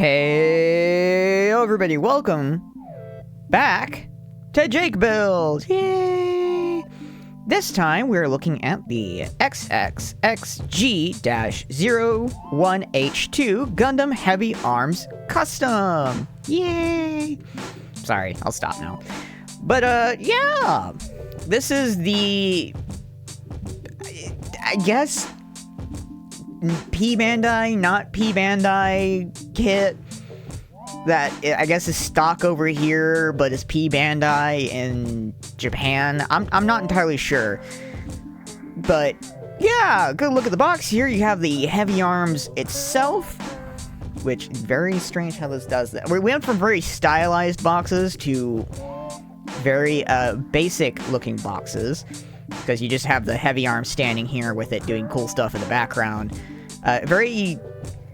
Hey everybody, welcome back to JakeBuilds! Yay! This time we're looking at the XXXG-01H2 Gundam Heavy Arms Custom! Yay! Sorry, I'll stop now. But yeah! This is the... I guess... P-Bandai, not P-Bandai kit that I guess is stock over here, but is P-Bandai in Japan. I'm not entirely sure. But yeah, good look at the box here. You have the Heavy Arms itself, which is very strange how this does that. We went from very stylized boxes to very basic looking boxes, because you just have the Heavy Arms standing here with it doing cool stuff in the background. Very,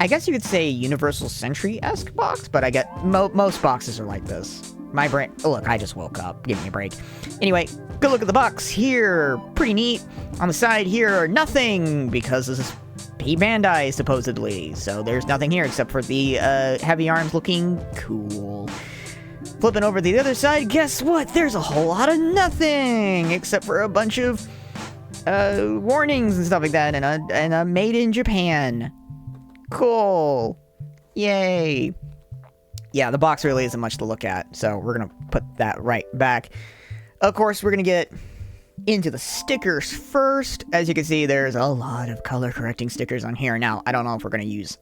I guess you could say, Universal Century-esque box, but I get most boxes are like this. My brain, oh, look, I just woke up. Give me a break. Anyway, good look at the box here. Pretty neat. On the side here, nothing, because this is P-Bandai, supposedly. So there's nothing here except for the Heavy Arms looking cool. Flipping over to the other side, guess what? There's a whole lot of nothing, except for a bunch of warnings and stuff like that, and a made in Japan. Cool. Yay. Yeah, the box really isn't much to look at, so we're gonna put that right back. Of course, we're gonna get into the stickers first. As you can see, there's a lot of color correcting stickers on here. Now, I don't know if we're gonna use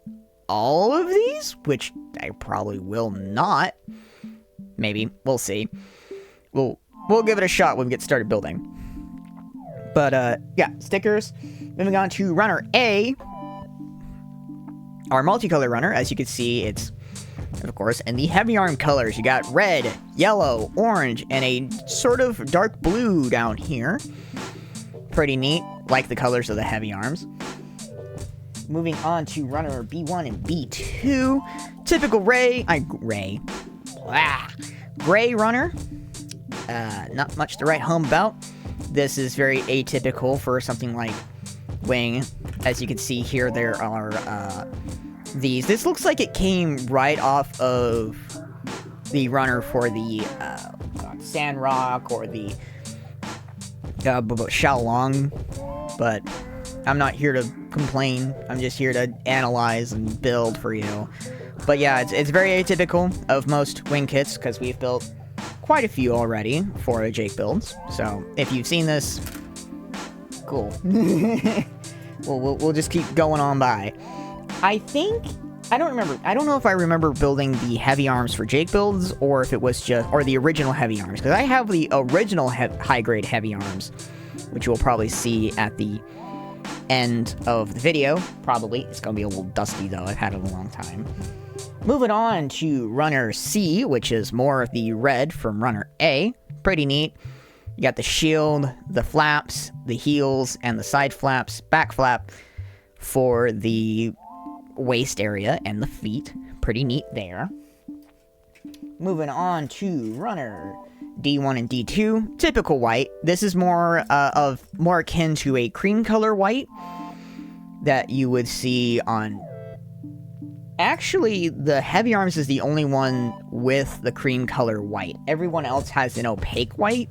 all of these, which I probably will not. Maybe. We'll see. We'll give it a shot when we get started building. But, yeah, stickers. Moving on to Runner A. Our multicolor runner, as you can see, it's, of course, in the Heavy Arm colors. You got red, yellow, orange, and a sort of dark blue down here. Pretty neat. Like the colors of the Heavy Arms. Moving on to Runner B1 and B2. Typical gray runner. Not much to write home about. This is very atypical for something like Wing. As you can see here, there are these. This looks like it came right off of the runner for the Sandrock or the Xiaolong. But I'm not here to complain. I'm just here to analyze and build for you. But yeah, it's very atypical of most wing kits, because we've built quite a few already for JakeBuilds. So if you've seen this, cool. we'll just keep going on by. I don't know if I remember building the Heavy Arms for JakeBuilds, or if it was just, or the original Heavy Arms, because I have the original high-grade Heavy Arms, which you'll probably see at the end of the video. Probably. It's gonna be a little dusty, though. I've had it a long time. Moving on to Runner C, which is more of the red from Runner A. Pretty neat. You got the shield, the flaps, the heels, and the side flaps, back flap for the waist area and the feet. Pretty neat there. Moving on to Runner D1 and D2. Typical white. This is more akin to a cream color white that you would see on... Actually, the Heavy Arms is the only one with the cream color white. Everyone else has an opaque white,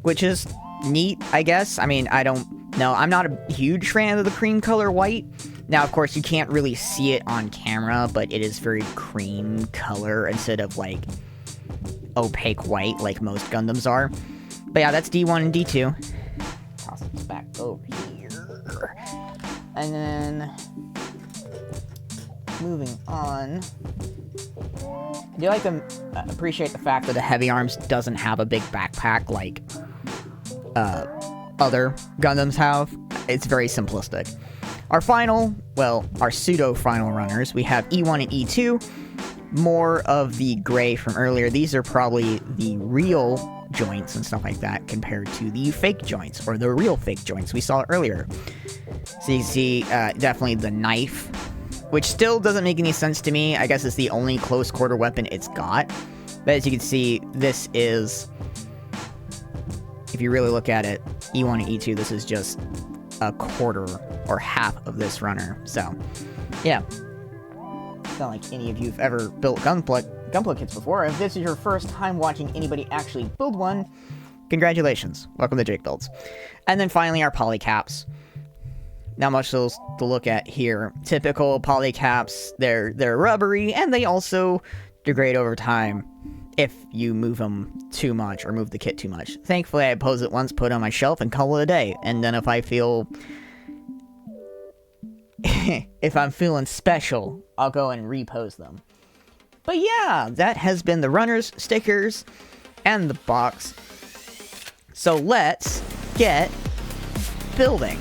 which is neat, I guess. I mean, I don't know. I'm not a huge fan of the cream color white. Now, of course, you can't really see it on camera, but it is very cream color instead of, like, opaque white like most Gundams are. But yeah, that's D1 and D2. Toss this back over here. And then... moving on, I do like to appreciate the fact that the Heavy Arms doesn't have a big backpack like other Gundams have. It's very simplistic. Our pseudo-final runners, we have E1 and E2. More of the gray from earlier. These are probably the real joints and stuff like that compared to the fake joints, or the real fake joints we saw earlier. So you see definitely the knife, which still doesn't make any sense to me. I guess it's the only close quarter weapon it's got. But as you can see, this is, if you really look at it, E1 and E2, this is just a quarter or half of this runner. So, yeah. not like any of you have ever built Gunpla kits before. If this is your first time watching anybody actually build one, congratulations. Welcome to JakeBuilds. And then finally, our polycaps. Not much to look at here. Typical polycaps, they're rubbery, and they also degrade over time if you move them too much or move the kit too much. Thankfully, I pose it once, put it on my shelf, and call it a day. And then if I feel... if I'm feeling special, I'll go and repose them. But yeah, that has been the runners, stickers, and the box. So let's get building.